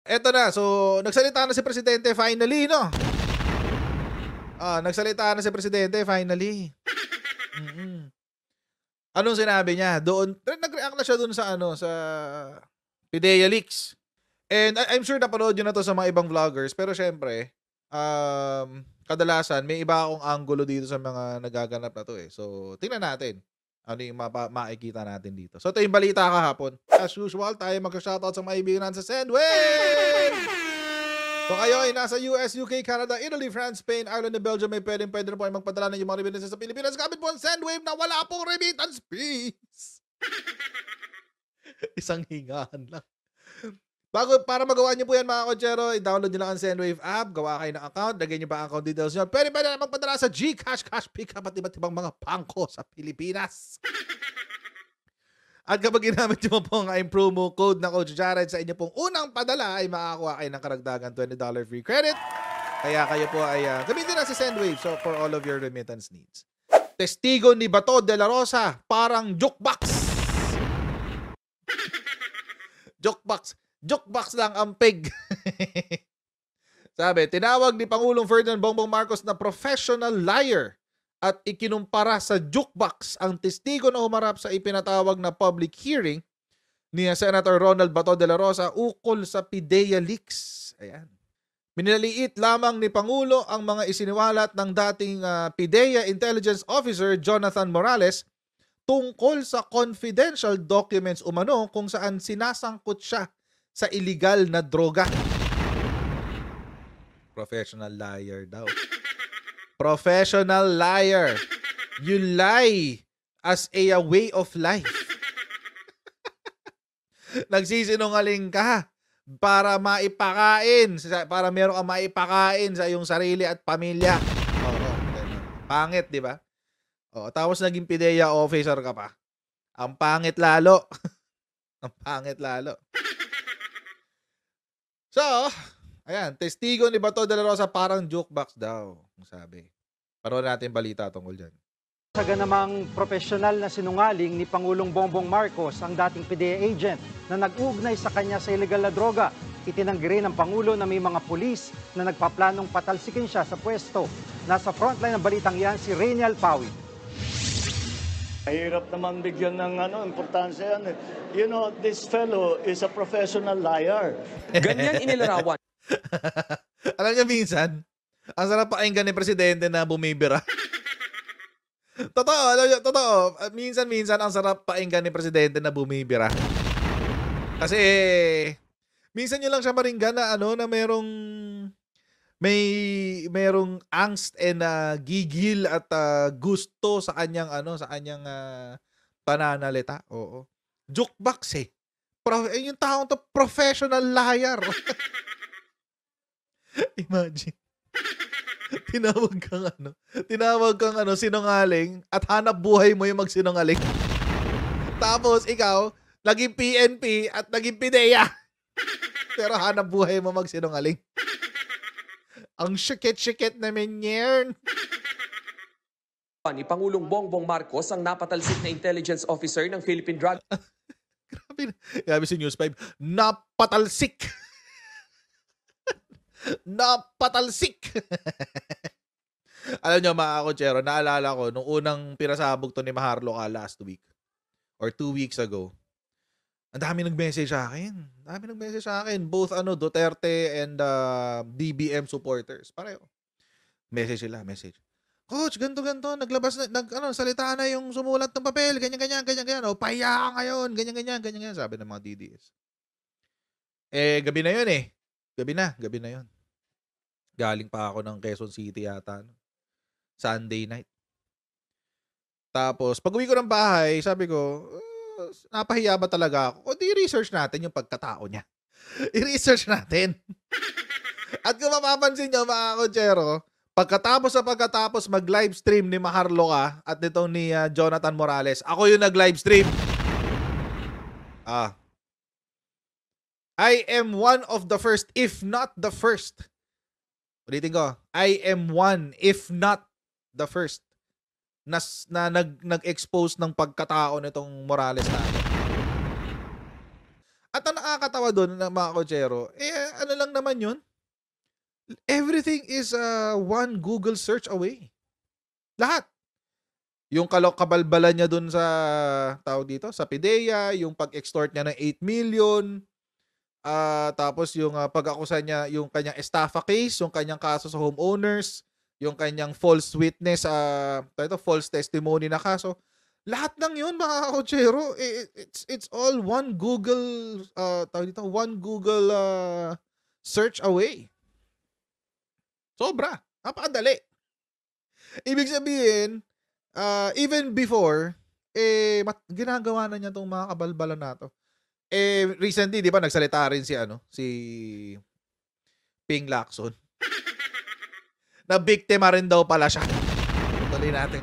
Eto na, so nagsalita na si Presidente finally, 'no? Nagsalita na si Presidente finally. Mm. Anong sinabi niya? Doon nag-react na siya doon sa ano, sa PIDEA leaks. And I'm sure napanood niyo na 'to sa mga ibang vloggers, pero siyempre, kadalasan may iba akong anggulo dito sa mga nagaganap na 'to, eh. So, tingnan natin ano yung makikita natin dito. So, ito yung balita kahapon. As usual, tayo magsa-shoutout sa mga kaibigan sa Sendwave! Kung kayo ay nasa US, UK, Canada, Italy, France, Spain, Ireland, and Belgium, may pwede na po ay magpadala ng yung mga remittances sa Pilipinas. Gamit po ang Sendwave na wala pong remittance fees. Isang hingahan lang. Para magawa niyo po yan mga kotsero, i-download niyo lang ang Sendwave app, gawa kayo ng account, lagay niyo pa ang account details niyo. Pwede na magpadala sa GCash, Cash Pickup at iba't ibang mga pangko sa Pilipinas. At kapag ginamit niyo po ang promo code na Coach Jared sa inyo pong unang padala ay makakuha kayo ng karagdagan $20 free credit. Kaya kayo po ay gamitin na si Sendwave for all of your remittance needs. Testigo ni Bato de la Rosa, parang jukebox. Jukebox lang ang peg. Sabi, tinawag ni Pangulong Ferdinand Bongbong Marcos na professional liar at ikinumpara sa jukebox ang testigo na humarap sa ipinatawag na public hearing ni Senator Ronald Bato de la Rosa ukol sa PIDEA leaks. Ayan. Minaliit lamang ni Pangulo ang mga isiniwalat ng dating PIDEA Intelligence Officer Jonathan Morales tungkol sa confidential documents umano kung saan sinasangkot siya sa illegal na droga. Professional liar daw. Professional liar. You lie as a way of life. Nagsisinungaling ka para maipakain, para meron kang maipakain sa iyong sarili at pamilya. Oo, pangit, di ba? Tapos naging PIDEA officer ka pa. Ang pangit lalo. Ang pangit lalo. So, ayan, testigo ni Bato de la Rosa parang jukebox daw, ang sabi. Panoorin natin balita tungkol dyan. Sa ganamang profesional na sinungaling ni Pangulong Bongbong Marcos, ang dating PIDEA agent na nag-ugnay sa kanya sa illegal na droga, itinanggi rin ng Pangulo na may mga pulis na nagpaplanong patalsikin siya sa pwesto. Nasa frontline ng balitang yan si Reynald Pawi. Mahirap naman bigyan ng importansya yan. You know, this fellow is a professional liar. Ganyan inilarawan. Alam niyo minsan, ang sarap pakinggan ni Presidente na bumibira. Totoo, alam niyo, totoo. Minsan ang sarap pakinggan ni Presidente na bumibira. Kasi, minsan nyo lang siya maringgan na na merong angst and gigil at gusto sa kanyang pananalita. Oo. Jukebox eh. Yung taong to professional liar. Imagine. Tinawag kang sinungaling at hanap buhay mo yung magsinungaling. Tapos ikaw, naging PNP at naging PIDEA. Pero hanap buhay mo magsinungaling. Ang shikit-shikit naman yan. Ni Pangulong Bongbong Marcos ang napatalsik na intelligence officer ng Philippine Drug. Grabe si News 5. Napatalsik. Napatalsik. Alam nyo mga kotsero, naalala ko nung unang pinasabog to ni Maharlika last week or 2 weeks ago. Ang dami nag-message sa akin. Both Duterte and BBM supporters. Pareho. Message. Coach, ganto. Naglabas na, salita na yung sumulat ng papel. Ganyan. Pahiya ka ngayon. Ganyan. Sabi ng mga DDS. Gabi na yun eh. Gabi na yun. Galing pa ako ng Quezon City yata. Sunday night. Tapos, pag uwi ko ng bahay, sabi ko, napahiya ba talaga ako? O di research natin yung pagkatao niya. I-research natin. At kung mapapansin nyo mga kotsero, pagkatapos mag-live stream ni Maharlika at nitong ni Jonathan Morales, ako yung nag-live stream. I am one of the first, if not the first. Ulitin ko, I am one, if not the first, na nag-expose ng pagkatao nitong Morales natin. At ang nakakatawa doon na mga kotsero, ano lang naman yun? Everything is one Google search away. Lahat. Yung kabalbalan niya doon sa, tawag dito, sa PIDEA, yung pag-extort niya ng 8 million, tapos yung pag-akusa niya, yung kanyang estafa case, yung kanyang kaso sa homeowners, yung kanyang false witness, false testimony na kaso. Lahat ng yun, mga kotsero, it's all one Google, one Google search away. Sobra. Napakadali. Ibig sabihin, even before, ginagawa na niya itong mga kabalbalan na to. Recently, di ba, nagsalita rin si Ping Lacson. Na biktima rin daw pala siya. Tuloy natin.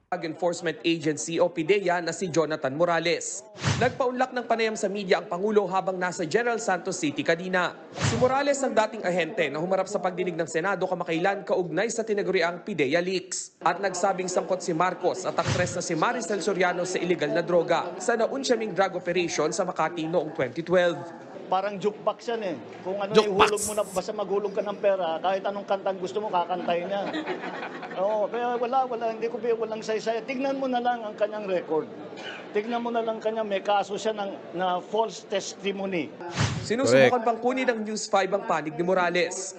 Drug Enforcement Agency o PIDEA na si Jonathan Morales. Nagpaunlak ng panayam sa media ang Pangulo habang nasa General Santos City kanina. Si Morales ang dating ahente na humarap sa pagdinig ng Senado kamakailan kaugnay sa tinaguriang PIDEA leaks. At nagsabing sangkot si Marcos at aktres na si Maricel Soriano sa illegal na droga sa naunsyaming drug operation sa Makati noong 2012. Parang jukebox yan eh. Kung ano Jukebox. ihulog mo na, basta maghulog ka ng pera, kahit anong kantang gusto mo, kakantayin niya. Oo, kaya walang saysay. Tignan mo na lang ang kanyang record. Tignan mo na lang kanya, may kaso siya na false testimony. Sinusubukan bang kunin ng News 5 ang panig ni Morales.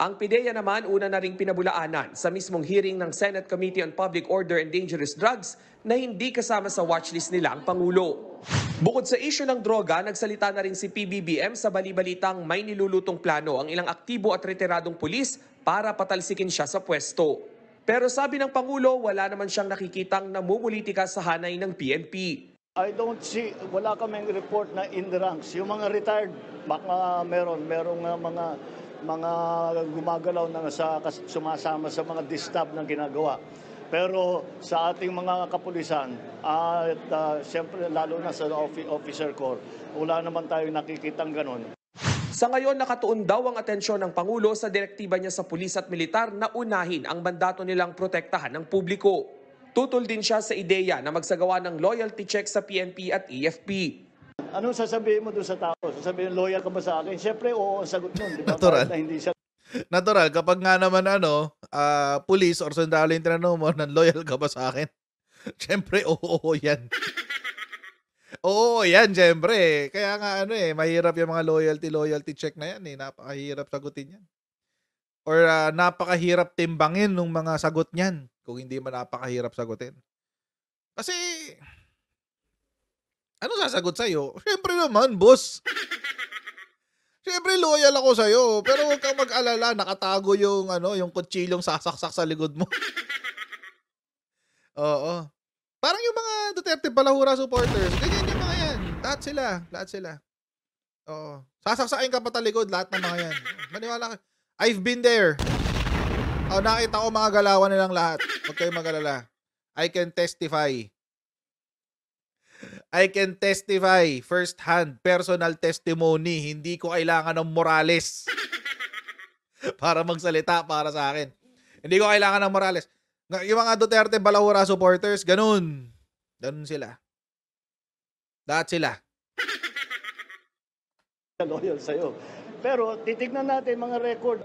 Ang PIDEA naman una na ring pinabulaanan sa mismong hearing ng Senate Committee on Public Order and Dangerous Drugs na hindi kasama sa watchlist nila ang Pangulo. Bukod sa isyu ng droga, nagsalita na rin si PBBM sa bali-balitang may nilulutong plano ang ilang aktibo at retiradong pulis para patalsikin siya sa pwesto. Pero sabi ng Pangulo, wala naman siyang nakikitang namumulitika sa hanay ng PNP. I don't see, wala kaming report na in the ranks. Yung mga retired, baka merong mga gumagalaw na sumasama sa mga distab na ginagawa. Pero sa ating mga kapulisan at siyempre lalo na sa officer corps, wala naman tayong nakikitang ganun. Sa ngayon, nakatuon daw ang atensyon ng Pangulo sa direktiba niya sa pulis at militar na unahin ang mandato nilang protektahan ng publiko. Tutol din siya sa ideya na magsagawa ng loyalty check sa PNP at EFP. Anong sasabihin mo doon sa tao? Sasabihin, loyal ka ba sa akin? Siyempre, oo ang sagot nun. Di ba? Natural. Kahit na hindi siya Natural, kapag nga naman police or sundalo yung tinanong mo, loyal ka ba sa akin? Siyempre, oo yan. Oo yan, siyempre. Kaya nga mahirap yung mga loyalty check na yan napakahirap sagutin yan. Or napakahirap timbangin ng mga sagot niyan kung hindi man napakahirap sagutin. Kasi, ano sasagot sa'yo? Siyempre naman, boss. Siyempre, loyal ako sa'yo. Pero huwag kang mag-alala. Nakatago yung, yung kutsilyong sasaksak sa likod mo. Oo. Parang yung mga Duterte Balahura supporters. Ganyan yung mga yan. Lahat sila. Oo. Sasaksakin ka pa talikod, lahat ng mga yan. Maniwala ka. I've been there. Nakita ko mga galawan nilang lahat. Huwag kayong mag-alala. I can testify first-hand, personal testimony. Hindi ko kailangan ng Morales para magsalita para sa akin. Hindi ko kailangan ng Morales. Yung mga Duterte Balahura supporters, ganun. Ganun sila. Lahat sila. loyal sa'yo. Pero titignan natin mga record.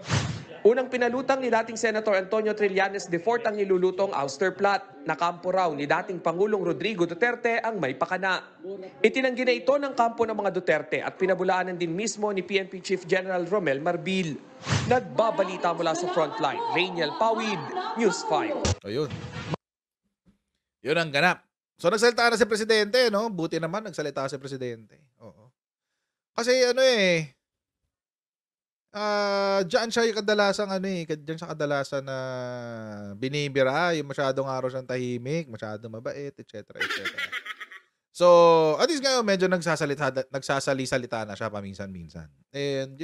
Unang pinalutang ni dating Senator Antonio Trillanes IV ang nilulutong ouster plot. Nakampo raw ni dating Pangulong Rodrigo Duterte ang may pakana. Itinanggi na ito ng kampo ng mga Duterte at pinabulaanan din mismo ni PNP Chief General Romel Marbil. Nagbabalita mula sa frontline, Rainiel Pawid, News 5. Ayun. Yun ang ganap. So nagsalita na si Presidente, no? Buti naman nagsalita si Presidente. Oo. Kasi diyan siya yung kadalasang diyan siya kadalasan na binibira, yung masyadong araw siyang tahimik, masyadong mabait, etc. So, at least ngayon medyo nagsasali-salita na siya paminsan-minsan. And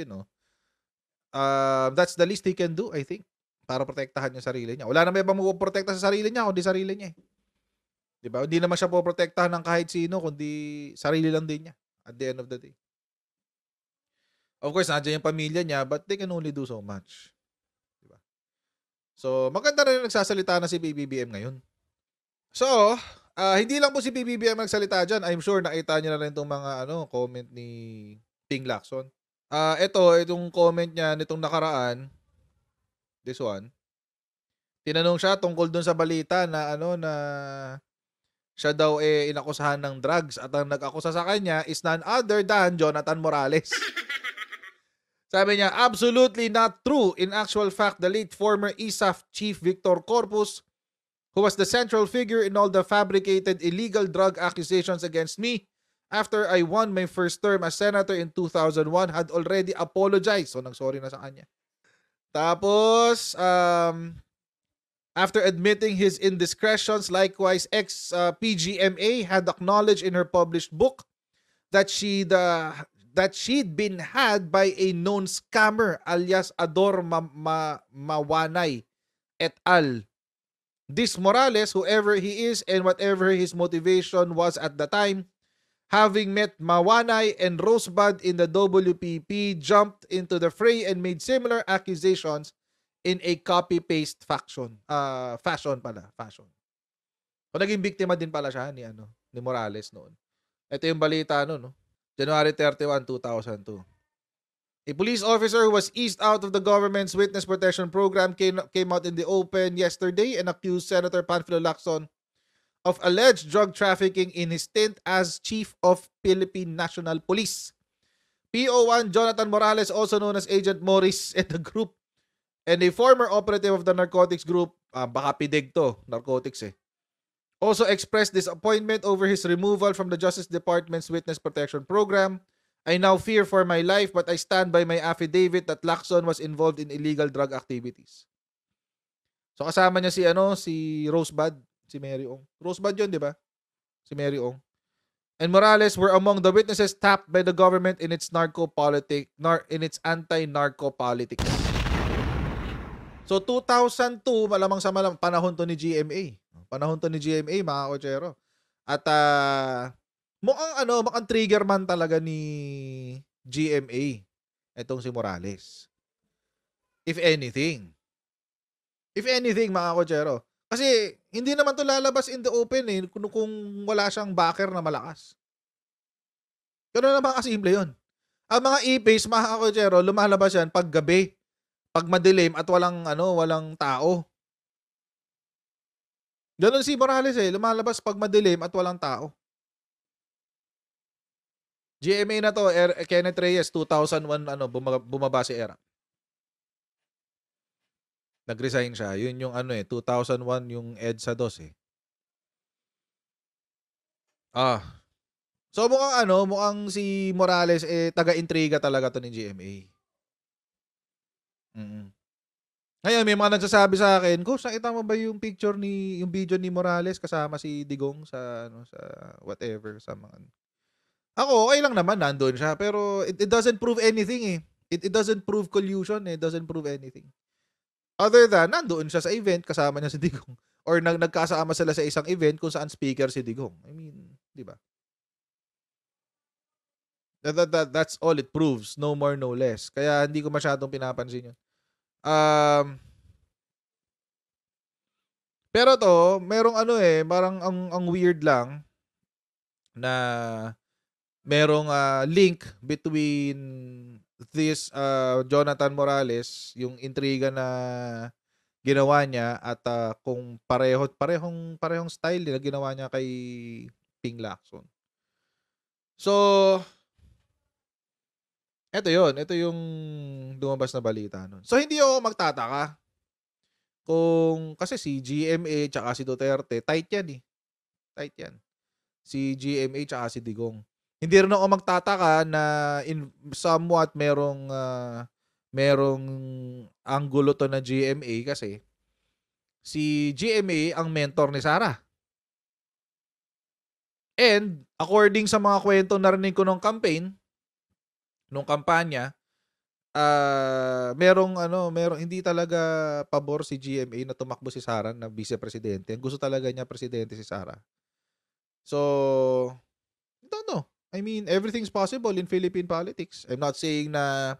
that's the least he can do, I think, para protektahan yung sarili niya. Wala na may ibang magpoprotekta sa sarili niya kundi sarili niya. Di ba? Hindi naman siya poprotektahan ng kahit sino kundi sarili lang din niya at the end of the day. Of course, nandiyan yung pamilya niya, but they can only do so much. Diba? So, maganda rin nagsasalita na si BBBM ngayon. So, Hindi lang po si PBBM nagsalita dyan. I'm sure nakita niyo na rin itong mga comment ni Ping Lacson. Itong comment niya nitong nakaraan, this one, tinanong siya tungkol dun sa balita na na siya daw inakusahan ng drugs at ang nag-akusa sa kanya is none other than Jonathan Morales. Sabi niya, absolutely not true. In actual fact, the late former ISAF chief Victor Corpus, who was the central figure in all the fabricated illegal drug accusations against me after I won my first term as senator in 2001, had already apologized. So, nagsorry na sa kanya. Tapos, after admitting his indiscretions, likewise, ex-PGMA had acknowledged in her published book that she'd been had by a known scammer alias Ador Mawanay et al. This Morales, whoever he is and whatever his motivation was at the time, having met Mawanay and Rosebud in the WPP, jumped into the fray and made similar accusations in a copy-paste fashion. Fashion. So, naging biktima din pala siya ni Morales noon. Ito yung balita no? January 31, 2002. A police officer who was eased out of the government's witness protection program came out in the open yesterday and accused Senator Panfilo Lacson of alleged drug trafficking in his stint as Chief of Philippine National Police. PO1 Jonathan Morales, also known as Agent Morris and the group, and a former operative of the narcotics group, baka pidig to, narcotics also expressed disappointment over his removal from the Justice Department's witness protection program. I now fear for my life, but I stand by my affidavit that Lacson was involved in illegal drug activities. So kasama niya si Rosebud, si Mary Ong. Rosebud yun, di ba? Si Mary Ong. And Morales were among the witnesses tapped by the government in its anti-narco politics. So 2002, malamang sa panahon to ni GMA. Panahon to ni GMA, mga kotsero. At mukhang trigger man talaga ni GMA itong si Morales. If anything, mga kotsero. Kasi hindi naman to lalabas in the open kung wala siyang backer na malakas. Ganoon naman kasimple yun. Ang mga e-paste, mga kotsero, lumalabas yan pag gabi, pag madilim at walang tao. Ganon si Morales lumalabas pag madilim at walang tao. GMA na to, Kenneth Reyes, 2001, bumaba si Era. Nag-resign siya. Yun yung 2001 yung EDSA 2 So mukhang si Morales taga-intriga talaga to ni GMA. Ngayon, may mga nagsasabi sa akin, Coach, nakita mo ba yung video ni Morales kasama si Digong sa whatever, sa mga... Ako, okay lang naman, nandoon siya, pero it doesn't prove anything It doesn't prove collusion It doesn't prove anything. Other than, nandoon siya sa event, kasama niya si Digong. Or nagkasama sila sa isang event kung saan speaker si Digong. I mean, di ba? That's all it proves. No more, no less. Kaya hindi ko masyadong pinapansin yun. Pero to, merong parang ang weird lang na merong link between this Jonathan Morales, yung intriga na ginawa niya at kung parehong style na ginawa niya kay Ping Lacson. So, ito yung lumabas na balita nun. So, hindi ako magtataka kasi si GMA tsaka si Duterte, tight yan Tight yan. Si GMA tsaka si Digong. Hindi rin ako magtataka na somewhat merong anggulo to na GMA kasi si GMA ang mentor ni Sara. And according sa mga kwento narinig ko nung kampanya, merong hindi talaga pabor si GMA na tumakbo si Sara na vice-presidente. Gusto talaga niya presidente si Sara. So, I don't know. I mean, everything's possible in Philippine politics. I'm not saying na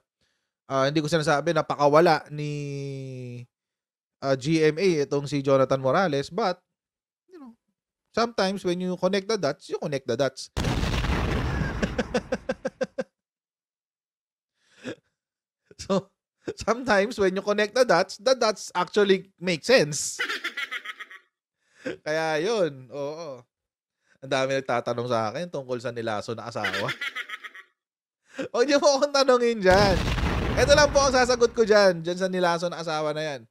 hindi ko sinasabi na pakawala ni GMA itong si Jonathan Morales, but Sometimes when you connect the dots, you connect the dots. So, sometimes when you connect the dots actually make sense. Kaya yun, oo. Ang dami nagtatanong sa akin tungkol sa nilaso na asawa. Huwag niyo mo akong tanongin dyan. Ito lang po ang sasagot ko dyan sa nilaso na asawa na yan.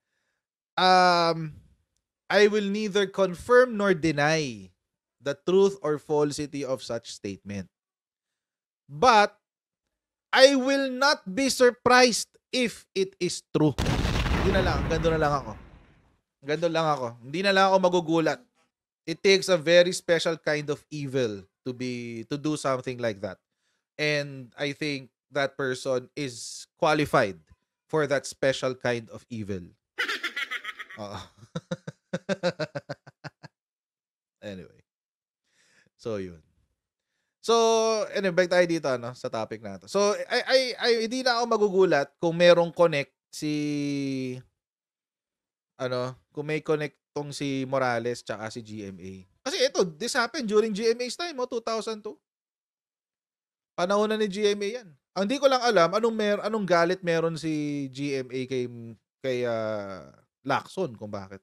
I will neither confirm nor deny the truth or falsity of such statement. But, I will not be surprised if it is true. Yun na lang. Gando na lang ako. Gando lang ako. Hindi na lang ako magugulat. It takes a very special kind of evil to do something like that. And I think that person is qualified for that special kind of evil. Anyway. So, yun. So, anyway, balik tayo dito sa topic na to. So, hindi na ako magugulat kung merong connect kung may connect tong si Morales tsaka si GMA. Kasi this happened during GMA's time, 2002. Panahon na ni GMA yan. Ang di ko lang alam, anong galit meron si GMA kay Lacson kung bakit.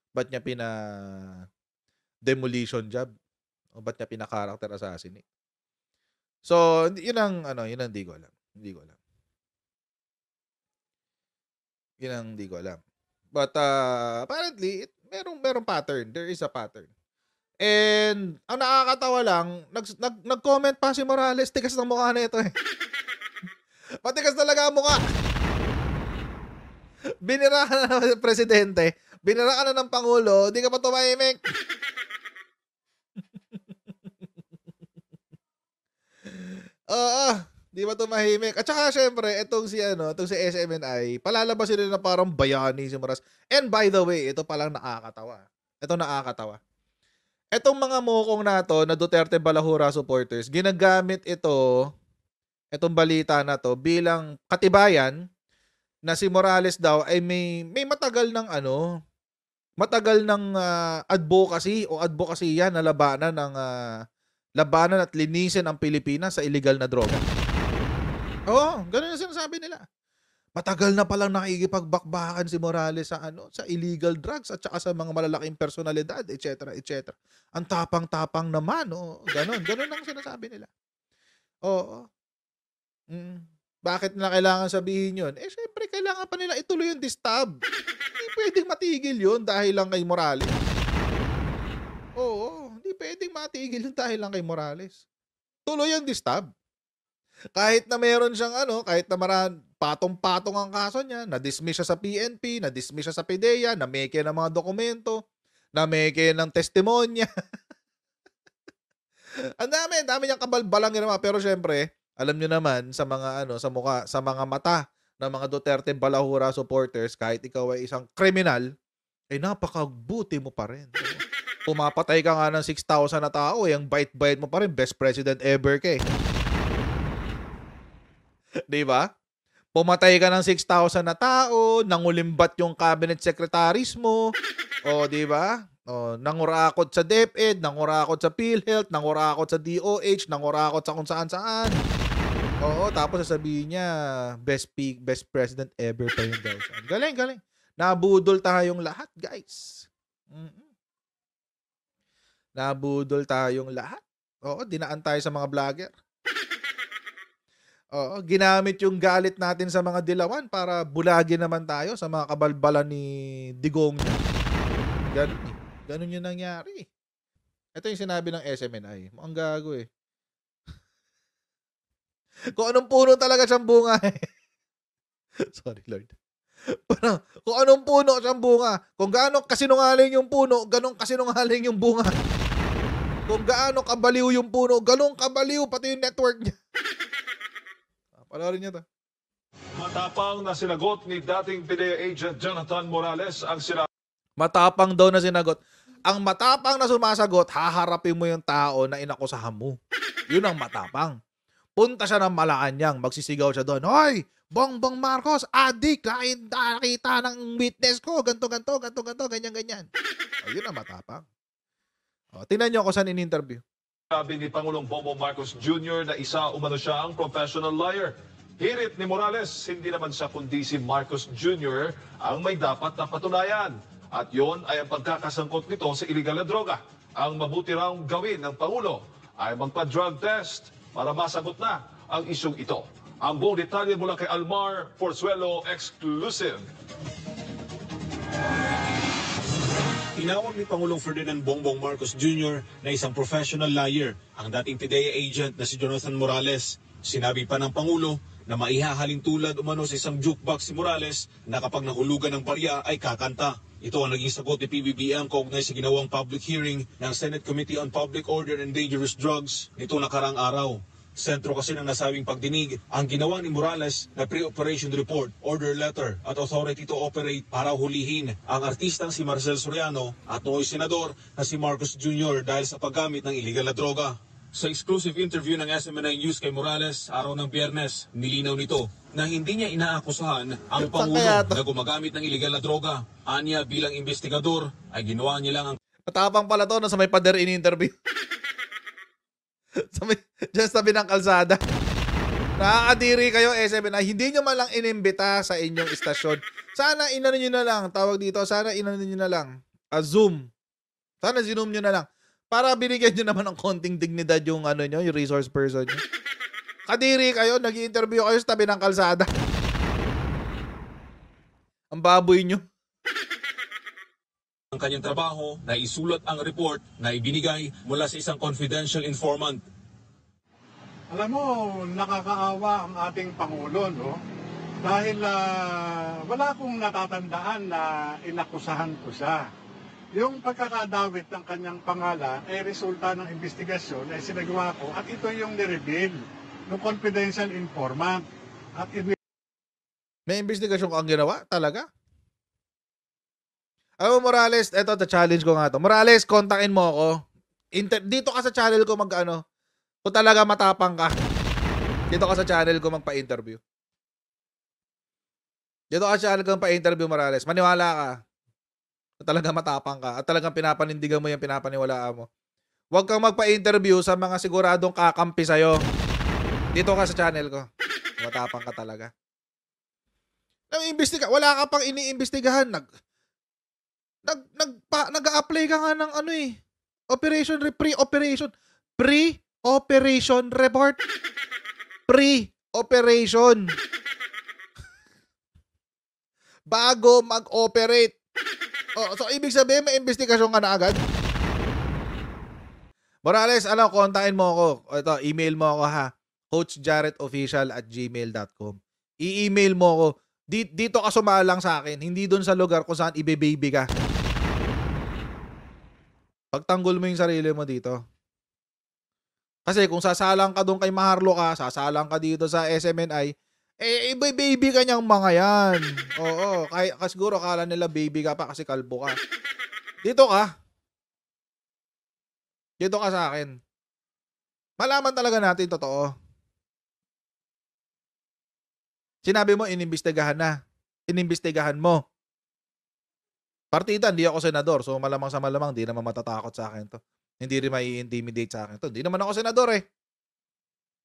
Ba't niya demolition job? O ba't niya character assassinate? So, yun ang di ko alam. Yun ang di ko alam. But apparently, merong pattern. There is a pattern. And ang nakakatawa lang, nag-comment pa si Morales, tigas ng mukha na ito eh. Patigas talaga ang mukha. Binira ka na ng presidente, binira ka na ng pangulo, di ka pa tumahimik. Oo, di ba tumahimik? At saka syempre, itong si SMNI, palalabas sila na parang bayani si Morales. And by the way, ito palang nakakatawa. Itong mga mokong na to, na Duterte Balahura supporters, ginagamit itong balita na to bilang katibayan na si Morales daw ay may matagal ng advocacy o advokasya na labanan at linisin ang Pilipinas sa illegal na droga. Oo, ganun ang sinasabi nila. Matagal na palang nakikipagbakbakan si Morales sa illegal drugs at saka sa mga malalaking personalidad, etc., etc. Ang tapang-tapang naman, ganun ang sinasabi nila. Oo. Bakit nila kailangan sabihin yun? Syempre, kailangan pa nila ituloy yung distab. Hindi pwedeng matigil yun dahil lang kay Morales. Oo, hindi pwedeng matigil yun dahil lang kay Morales. Tuloy yung distab. Kahit na meron siyang kahit na patong-patong ang kaso niya, na-dismiss siya sa PNP, na-dismiss siya sa PDEA, na-meke ng mga dokumento, na-meke ng testimonya. Ang dami niyang kabalbalang ginawa. Pero syempre, alam niyo naman sa mga sa mga mata ng mga Duterte Balahura supporters, kahit ikaw ay isang kriminal, ay napakabuti mo pa rin. Pumapatay ka nga ng 6,000 na tao, ang bait-bait mo pa rin, best president ever ka eh. Di ba? Pumatay ka ng 6,000 na tao, nangulimbat yung cabinet secretaries mo, di ba? Nangurakot sa DepEd, nangurakot sa PhilHealth, nangurakot sa DOH, nangurakot sa kung saan-saan. Tapos sasabihin niya, best president ever pa yun daw. Galing. Nabudol tayong lahat, guys. Nabudol tayong lahat. Dinaan tayo sa mga vlogger. Ginamit yung galit natin sa mga dilawan para bulagin naman tayo sa mga kabalbalan ni Digong. Ganun yung nangyari. Ito yung sinabi ng SMNI. Mukhang gago eh. Kung anong puno talaga siyang bunga eh. Sorry, Lord. Kung anong puno siyang bunga. Kung gaano kasinungaling yung puno, ganun kasinungaling yung bunga. Kung gaano kabaliw yung puno, ganun kabaliw pati yung network niya. Panoorin niyo to. Matapang na sinagot ni dating PDEA agent Jonathan Morales ang Matapang daw na sinagot. Ang matapang na sumasagot, haharapin mo yung tao na inakusahan mo. Yun ang matapang. Punta siya ng Malacanang, magsisigaw siya doon, "Hoy, Bongbong Marcos, adik, nakita ng witness ko, ganto, ganyan. Yun ang matapang. Tingnan nyo kung saan in-interview. Sabi ni Pangulong Bongbong Marcos Jr. na isa umano siya ang professional liar. Hirit ni Morales, hindi naman siya kundi si Marcos Jr. ang may dapat na patunayan. At yon ay ang pagkakasangkot nito sa illegal na droga. Ang mabuti raw gawin ng Pangulo ay magpa-drug test para masagot na ang isyong ito. Ang buong detalye mula kay Almar Porzuelo, exclusive. Tinawag ni Pangulong Ferdinand Bongbong Marcos Jr. na isang professional liar ang dating PIDEA agent na si Jonathan Morales. Sinabi pa ng Pangulo na maihahalin tulad umano sa isang jukebox si Morales na kapag nahulugan ng barya ay kakanta. Ito ang naging sagot ni PBBM kaugnay sa ginawang public hearing ng Senate Committee on Public Order and Dangerous Drugs nito nakarang araw. Sentro kasi ng nasabing pagdinig ang ginawa ni Morales na pre-operation report, order letter at authority to operate para hulihin ang artistang si Marcel Soriano at nooy senador na si Marcos Jr. dahil sa paggamit ng illegal na droga. Sa exclusive interview ng SMNI News kay Morales araw ng Biyernes, nilinaw nito na hindi niya inaakusahan ang Pangulo na gumagamit ng illegal na droga. Anya bilang investigador ay ginawa niya lang ang Matapang pala to sa may pader in-interview. Diyan sa tabi ng kalsada. Nakakadiri kayo, SMNI. Hindi nyo man lang inimbita sa inyong istasyon. Sana inano nyo na lang. Tawag dito, sana inano nyo na lang. Zoom. Sana zoom nyo na lang. Para binigyan nyo naman ng konting dignidad yung ano nyo, yung resource person nyo. Kadiri kayo, nag-i-interview kayo sa tabi ng kalsada. Ang baboy nyo. ang kanyang trabaho na isulat ang report na ibinigay mula sa isang confidential informant. Alam mo, nakakaawa ang ating Pangulo, no? Dahil wala akong natatandaan na inakusahan ko siya. Yung pagkakadawit ng kanyang pangalan ay resulta ng investigasyon ay sinagawa ko at ito yung nireveal ng confidential informant. At may investigasyon kang ginawa? Talaga? Alam mo, Morales, eto, challenge ko nga to. Morales, kontakin mo ako. Dito ka sa channel ko mag-ano. Kung talaga matapang ka. Dito ka sa channel ko magpa-interview. Dito ka sa channel ko magpa-interview, Morales. Maniwala ka. Kung talaga matapang ka. At talagang pinapanindigan mo yung pinapaniwalaan mo. Huwag kang magpa-interview sa mga siguradong kakampi sa'yo. Dito ka sa channel ko. Matapang ka talaga. Wala ka pang iniimbestigahan. Nag-a-apply ka nga ng ano eh. Pre-operation report. Pre-operation. Bago mag-operate. So ibig sabihin may investigasyon ka na agad? Morales, kontakin mo ako. Ito, email mo ako ha. coachjaretofficial@gmail.com. I-email mo ako. Dito ka sumalang sa akin. Hindi doon sa lugar kung saan ibe-baby ka. Pagtanggol mo yung sarili mo dito. Kasi kung sasalang ka doon kay Maharlo ka, sasalang ka dito sa SMNI, baby ka niyang mga yan. Oo, siguro kala nila baby ka pa kasi kalbo ka. Dito ka. Dito ka sa akin. Malaman talaga natin totoo. Sinabi mo, inimbestigahan na. Inimbestigahan mo. Partida, hindi ako senador. So malamang sa malamang, hindi naman matatakot sa akin to. Hindi rin mai-intimidate sa akin to. Hindi naman ako senador eh.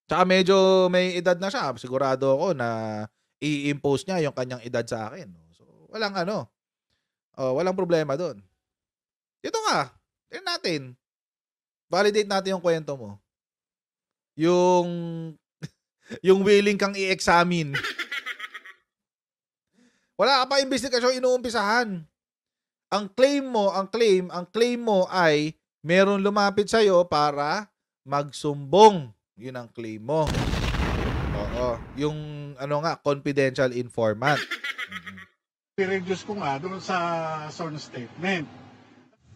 Tsaka medyo may edad na siya. Sigurado ako na i-impose niya yung kanyang edad sa akin. So walang walang problema doon. Dito nga. Tignan natin. Validate natin yung kwento mo. Yung willing kang i-examine. Wala ka pa investigasyon inuumpisahan. Ang claim mo ay meron lumapit sa iyo para magsumbong. Yun ang claim mo. Oo, yung confidential informant. i-reduce ko nga doon sa sworn statement.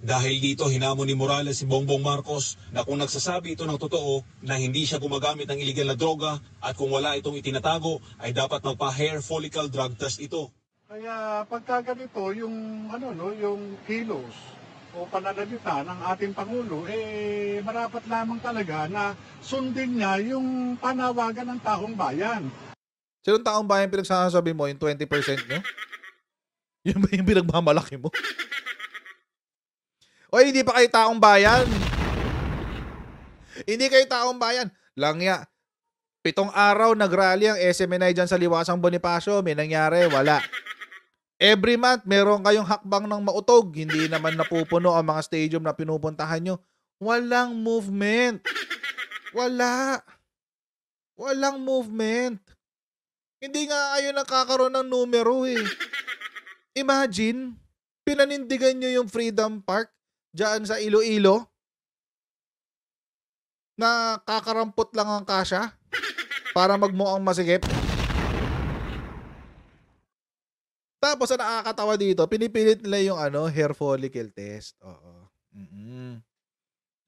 Dahil dito, hinamon ni Morales si Bongbong Marcos na kung nagsasabi ito ng totoo na hindi siya gumagamit ng illegal na droga at kung wala itong itinatago ay dapat magpa-hair follicle drug test ito. Kaya pagka ganito, yung kilos o pananalita ng ating Pangulo, marapat lamang talaga na sundin niya yung panawagan ng taong bayan. Sinong taong bayan pinagsasabi mo? Yung 20% nyo? Yun ba yung pinagmamalaki mo? O hindi pa kayo taong bayan. Hindi kayo taong bayan. Langya. 7 araw nagrally ang SMNI dyan sa Liwasang Bonifacio. May nangyari, wala. Every month, meron kayong hakbang ng mautog. Hindi naman napupuno ang mga stadium na pinupuntahan nyo. Walang movement. Wala. Walang movement. Hindi nga kayo nakakaroon ng numero eh. Imagine, pinanindigan nyo yung Freedom Park dyan sa Iloilo na kakarampot lang ang kasya para magmukhang masikip. Tapos ang nakakatawa dito, pinipilit nila yung hair follicle test. Oo.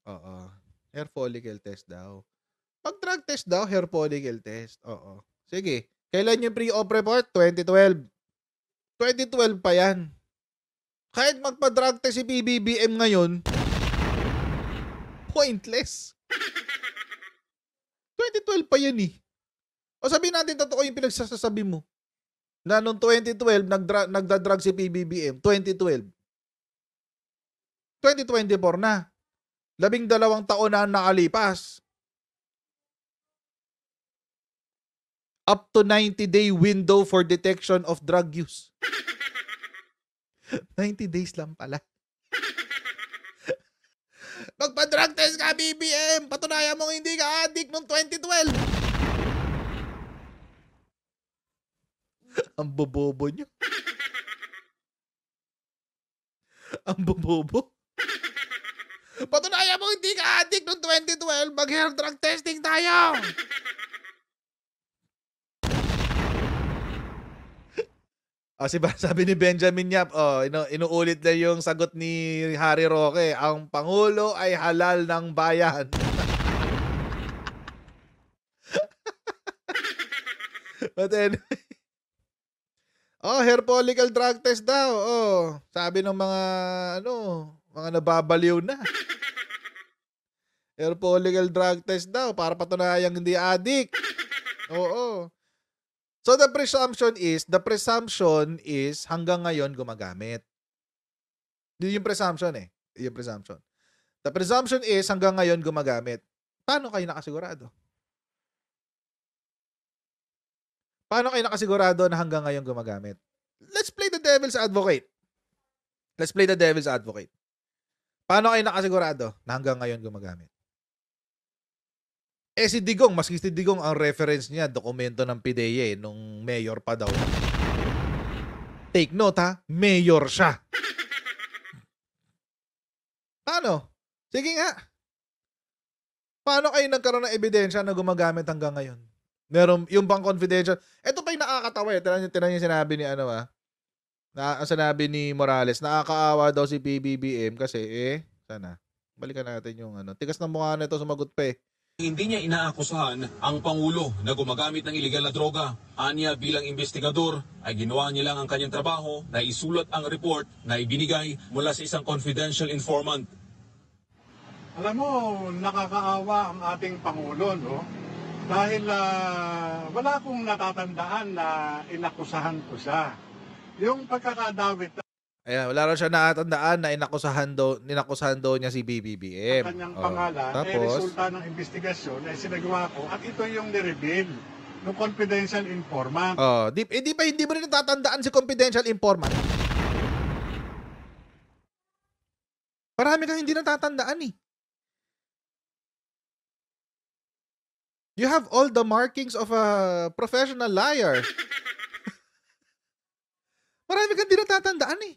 Oo. Hair follicle test daw. Pag drug test daw, hair follicle test. Oo. Sige. Kailan yung pre-op report? 2012. 2012 pa yan. Kahit magpa-drug test si PBBM ngayon, pointless. 2012 pa yan eh. O sabihin natin totoo yung pinagsasabi mo. Na noong 2012, nagda-drug si PBBM. 2012. 2024 na. 12 taon na nakalipas. Up to 90-day window for detection of drug use. 90 days lang pala. Magpa-drug test ka, BBM! Patunayan mong hindi ka addict noong 2012. Ang bobobo nyo. Ang bobobo. Patunayan mong hindi ka addict noong 2012. Mag-hair drug testing tayo. Sabi ni Benjamin Yap, inuulit na yung sagot ni Harry Roque, ang Pangulo ay halal ng bayan. But anyway, hair follicle drug test daw. Sabi ng mga mga nababaliw na. Hair follicle drug test daw para patunayang hindi addict. Oo. So the presumption is hanggang ngayon gumagamit. Yun yung presumption eh. Yung presumption. The presumption is hanggang ngayon gumagamit. Paano kayo nakasigurado? Paano kayo nakasigurado na hanggang ngayon gumagamit? Let's play the devil's advocate. Let's play the devil's advocate. Paano kayo nakasigurado na hanggang ngayon gumagamit? Si Digong, maski si Digong ang reference niya, dokumento ng PDEA nung mayor pa daw. Take note ha, mayor siya. Paano? Sige nga. Paano kayo nagkaroon ng ebidensya na gumagamit hanggang ngayon? Meron yung bang confidential? Ito pa yung nakakatawa eh. Tinan yung sinabi ni sinabi ni Morales, nakakaawa daw si PBBM kasi sana. Balikan natin yung tigas ng mukha nito, sumagot pa eh. Hindi niya inaakusahan ang Pangulo na gumagamit ng iligal na droga. Anya bilang investigador ay ginawa niya lang ang kanyang trabaho na isulat ang report na ibinigay mula sa isang confidential informant. Alam mo, nakakaawa ang ating Pangulo, no? Dahil wala akong natatandaan na inakusahan ko siya. Yung pagkakadawit Ayan, wala raw siya nakatandaan na inakusahan daw niya si BBBM. ang kanyang pangalan, tapos, resulta ng investigasyon na sinagawa ko at ito yung nireveal ng confidential informant. hindi mo rin natatandaan si confidential informant. Marami kang hindi natatandaan eh. You have all the markings of a professional liar. Marami kang hindi natatandaan eh.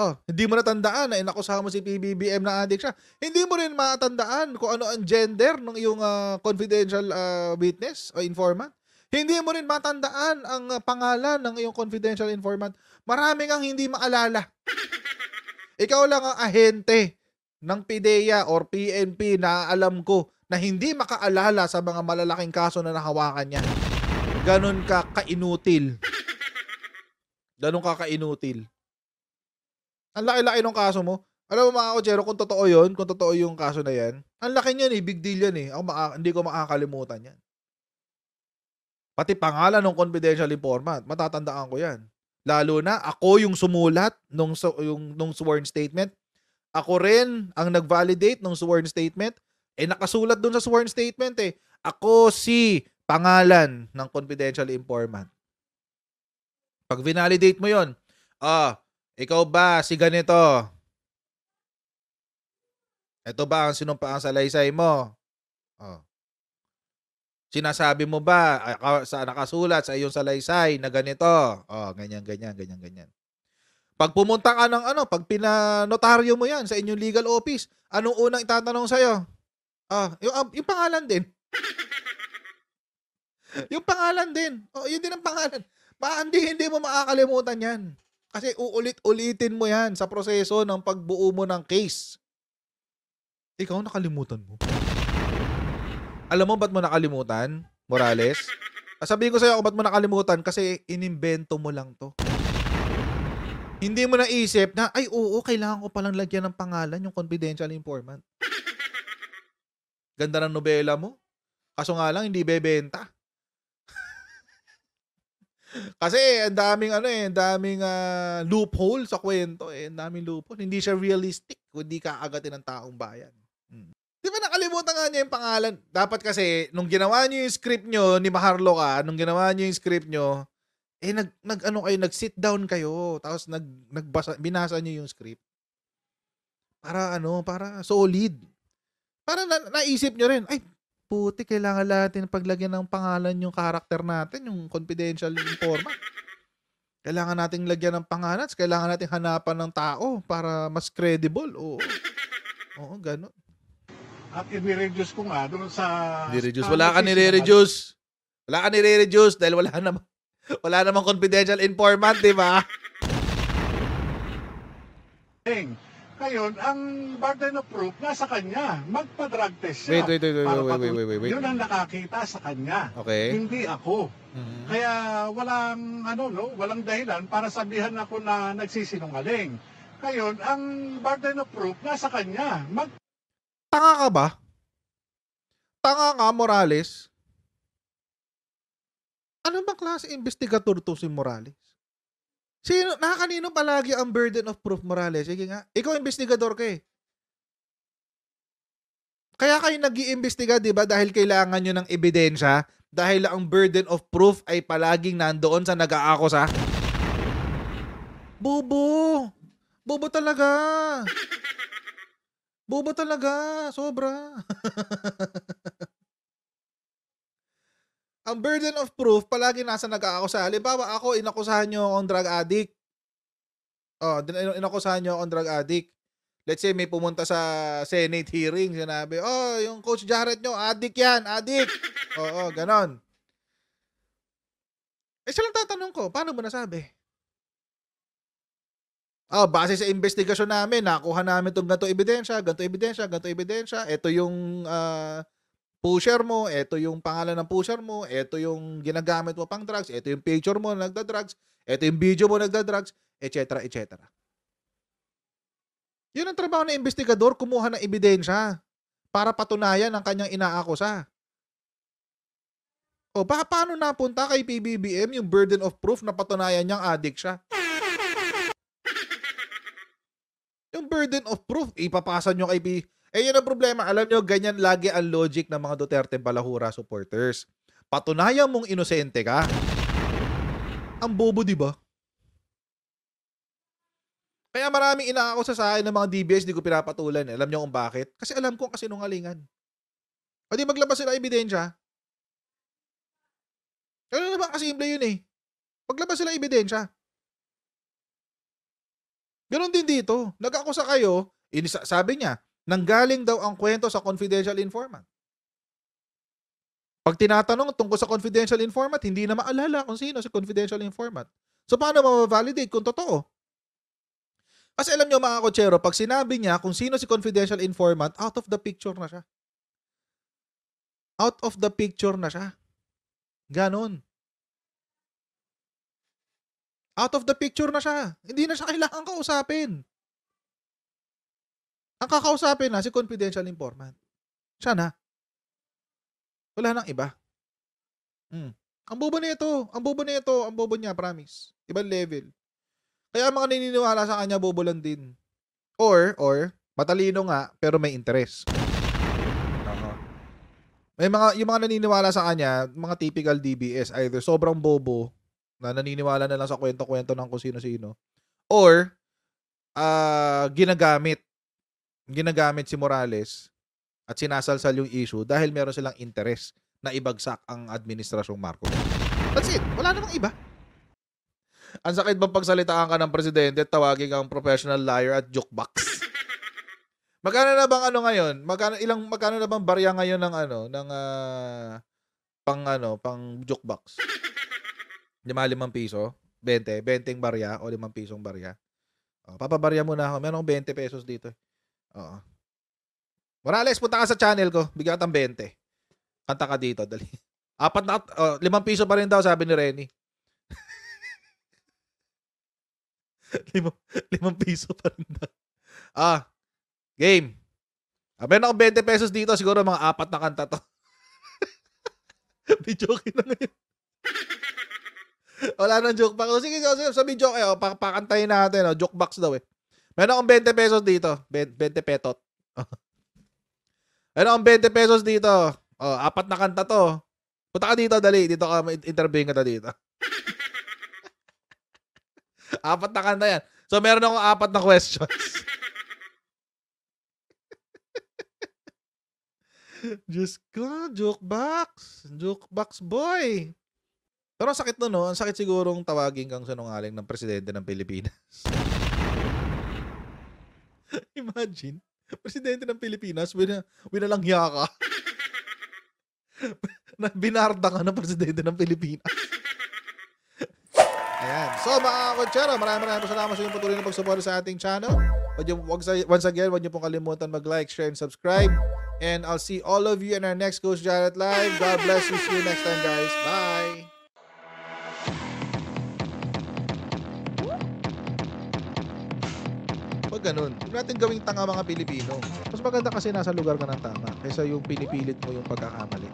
Hindi mo natandaan na inakusahan mo si PBBM na addict siya. Hindi mo rin matandaan kung ano ang gender ng iyong confidential witness o informant. Hindi mo rin matandaan ang pangalan ng iyong confidential informant. Marami kang hindi maalala. Ikaw lang ang ahente ng PIDEA or PNP na alam ko na hindi makaalala sa mga malalaking kaso na nahawakan niya. Ganon ka kainutil. Ganon ka kainutil. Ang laki-laki ng kaso mo. Alam mo mga kotsero, kung totoo yun, kung totoo yung kaso na yan, ang laki niyan eh, big deal yan eh. Hindi ko makakalimutan yan. Pati pangalan ng confidential informant, matatandaan ko yan. Lalo na ako yung sumulat nung sworn statement. Ako rin ang nag-validate nung sworn statement. Nakasulat dun sa sworn statement eh. Ako si pangalan ng confidential informant. Pag vinalidate mo yon, ikaw ba si ganito? Ito ba ang sinumpaang salaysay mo? Sinasabi mo ba sa nakasulat sa iyong salaysay na ganito? Ganyan. Pag pumunta ka ng pag pinanotaryo mo yan sa inyong legal office, anong unang itatanong sa'yo? Yung pangalan din. Yung pangalan din. Yun din ang pangalan. Hindi mo makakalimutan yan. Kasi uulit-ulitin mo yan sa proseso ng pagbuo mo ng case. Ikaw nakalimutan mo. Alam mo ba't mo nakalimutan, Morales? Sabihin ko sa'yo ba't mo nakalimutan kasi inimbento mo lang to. Hindi mo naisip na, kailangan ko palang lagyan ng pangalan yung confidential informant. Ganda ng nobela mo. Kaso nga lang, hindi bebenta. Kasi ang daming loophole sa kwento. Ang daming loophole. Hindi siya realistic kung hindi kaagatin ng taong bayan. Di ba nakalimutan nga niya yung pangalan? Dapat kasi, nung ginawa niyo yung script niyo ni Maharlika, nag-sit down kayo, tapos binasa niyo yung script. Para solid. Para naisip niyo rin, puti, kailangan natin paglagyan ng pangalan yung karakter natin, yung confidential informant. Kailangan nating lagyan ng pangalan, kailangan nating hanapan ng tao para mas credible. Oo, gano'n. At i-reduce ko nga doon sa... Wala ka nire-reduce. Dahil wala namang confidential informant, di ba? Ngayon, ang burden of proof nasa kanya. Magpa-drug test siya. Wait. Yun ang nakakita sa kanya. Okay. Hindi ako. Kaya walang dahilan para sabihan ako na nagsisinungaling. Ngayon, ang burden of proof nasa kanya. Tanga ka ba? Tanga ka, Morales? Ano bang klase investigator to si Morales? Kanino palagi ang burden of proof, Morales? Sige nga. Ikaw investigador ka eh. Kaya kayo nag-iimbestiga, di ba? Dahil kailangan nyo ng ebidensya. Dahil ang burden of proof ay palaging nandoon sa nag-aakusa. Bobo. Bobo talaga. Bobo talaga. Sobra. Ang burden of proof palagi nasa nag-aakusa. Halimbawa, ako, inakusahan nyo akong drug addict. Inakusahan nyo akong drug addict. Let's say, may pumunta sa Senate hearing. Sinabi, yung Coach Jarrett nyo, addict yan, addict. Oo, ganon. Silang tatanong ko, paano mo nasabi? Base sa investigasyon namin, nakuha namin ganito ebidensya. Ito yung pusher mo, ito yung pangalan ng pusher mo, ito yung ginagamit mo pang drugs, ito yung picture mo nagda-drugs, ito yung video mo nagda-drugs, etc. Yun ang trabaho ng investigador, kumuha ng ebidensya para patunayan ang kanyang inaakusa. Paano napunta kay PBBM yung burden of proof na patunayan niyang addict siya? Yung burden of proof, ipapasa nyo kay yun ang problema. Alam nyo, ganyan lagi ang logic ng mga Duterte Balahura supporters. Patunayan mong inosente ka. Ang bobo, di ba? Kaya maraming inaakusa sa akin ng mga DBS, di ko pinapatulan. Alam nyo kung bakit? Kasi alam ko ang kasinungalingan. Di maglabas sila ebidensya. Ano naman kasimple yun eh. Maglabas sila ebidensya. Ganon din dito. Nag-akusa kayo, sabi niya, nanggaling daw ang kwento sa confidential informant. Pag tinatanong tungkol sa confidential informant, hindi na maalala kung sino si confidential informant. So, paano ma-validate kung totoo? Kasi alam nyo mga kotsero, pag sinabi niya kung sino si confidential informant, out of the picture na siya. Out of the picture na siya. Ganon. Out of the picture na siya. Hindi na siya kailangan kausapin. Ang kakausapin na si confidential informant. Siya na. Wala nang iba. Ang bobo nito, ang bobo niya, promise. Ibang level. Kaya mga naniniwala sa kanya, bobo lang din. Or, matalino nga, pero may interest. Yung mga naniniwala sa kanya, mga typical DBS, either sobrang bobo, na naniniwala na lang sa kwento-kwento ng kung sino-sino, or, ginagamit si Morales at sinasalsal yung issue dahil meron silang interest na ibagsak ang administrasyong Marcos. That's it. Wala namang iba. Ang sakit bang pagsalitaan ka ng presidente at tawagin kang professional liar at jukebox? Magkano na bang ngayon? Magkano na bang barya ngayon ng pang jukebox? 5 piso, 20 barya o 5 pisong barya. Papabarya mo na ako. Meron akong 20 pesos dito. Oo. Morales, punta ka sa channel ko. Bigyan ka ng 20. Kanta ka dito, dali. 5 piso pa rin daw, sabi ni Renny. 5 piso pa rin daw. Game. Meron akong 20 pesos dito, siguro mga 4 na kanta to. Bijoke na ngayon. Wala nang joke box. Sige, sabi joke pakantayin natin. Joke box daw eh. Meron akong 20 pesos dito. 20 petot. Meron akong 20 pesos dito. 4 na kanta to. Punta ka dito, dali. Dito ka, interviewin ka dito. 4 na kanta yan. So, meron akong 4 na questions. Diyos ko, jukebox. Jukebox boy. Pero ang sakit nun, no? Ang sakit sigurong tawagin kang sinungaling ng presidente ng Pilipinas. Imagine, presidente ng Pilipinas, winalangya ka. Binarda ka ng presidente ng Pilipinas. Ayan. So, mga kotsero, maraming salamat sa inyong patuloy na pagsuporta sa ating channel. Once again, huwag niyo pong kalimutan mag-like, share, and subscribe. And I'll see all of you in our next Coach Jared Live. God bless you. See you next time, guys. Bye! Huwag ganun. Huwag natin gawing tanga mga Pilipino. Mas maganda kasi nasa lugar ka ng tama kaysa yung pinipilit mo yung pagkakamali.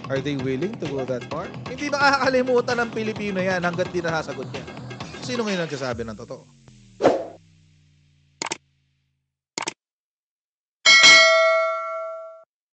Are they willing to go that far? Hindi makakalimutan ng Pilipino yan hanggat di nasasagot niya. Sino ngayon nagsasabi ng totoo?